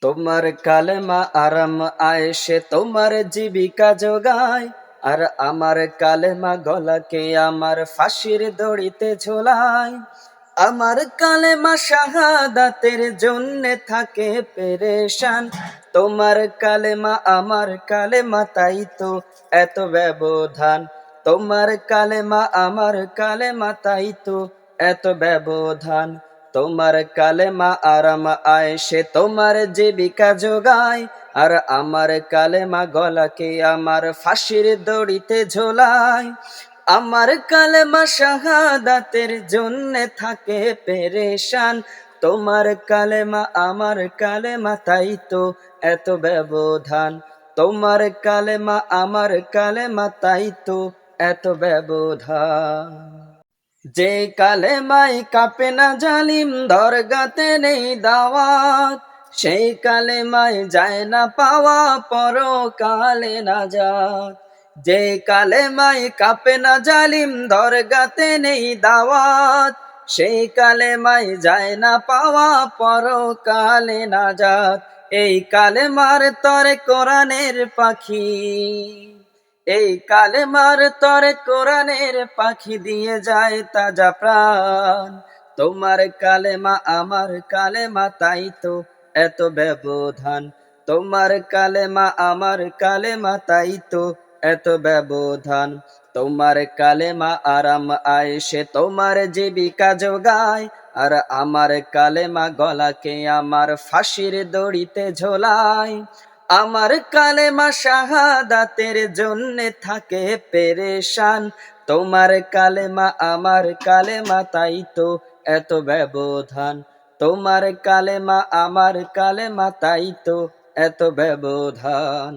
তোমার কালেমা আরাম আয়েশে তোমার জীবিকা যোগায়, আর আমার কালেমা গলাকে আমার ফাঁসির দড়িতে ঝোলায়। আমার কালেমা শাহাদাতের জন্যে থাকে পেরেশান, তোমার কালেমা আমার কালেমা তাই তো এত ব্যবধান। তোমার কালেমা আমার কালেমা তাই তো এত ব্যবধান। তোমার কালেমা আরাম আয়েশে তোমার জীবিকা যোগায়, আর আমার কালেমা গলাকে আমার ফাঁসির দড়িতে ঝোলায়। আমার কালেমা শাহাদাতের জন্যে থাকে পেরেশান, তোমার কালেমা আমার কালেমা তাই তো এত ব্যবধান। তোমার কালেমা আমার কালেমা তাই তো এত ব্যবধান। যে কালেমায় কাঁপে না জালিম দরগাতে নেই দাওয়াত, সেই কালেমায় যায় না পাওয়া পরকালে নাজাত। যে কালেমায় কাঁপে না জালিম দরগাতে নেই দাওয়াত, সেই কালেমায় যায় না পাওয়া পরকালে নাজাত। এই কালেমার তরে কোরআনের পাখি, এই কালেমার তরে কোরআনের পাখি দিয়ে যায় তাজা প্রাণ। তোমার কালেমা আমার কালেমা তাই তো এত ব্যবধান। তোমার কালেমা আমার কালেমা তাই তো এত ব্যবধান। তোমার কালেমা আরাম আয়েশে তোমার জীবিকা যোগায়, আর আমার কালেমা গলাকে আমার ফাঁসির দড়িতে ঝোলায়। আমার কালেমা শাহাদাতের জন্যে থাকে পেরেশান, তোমার কালেমা আমার কালেমা তাই তো এত ব্যবধান। তোমার কালেমা আমার কালেমা তাই তো এত ব্যবধান।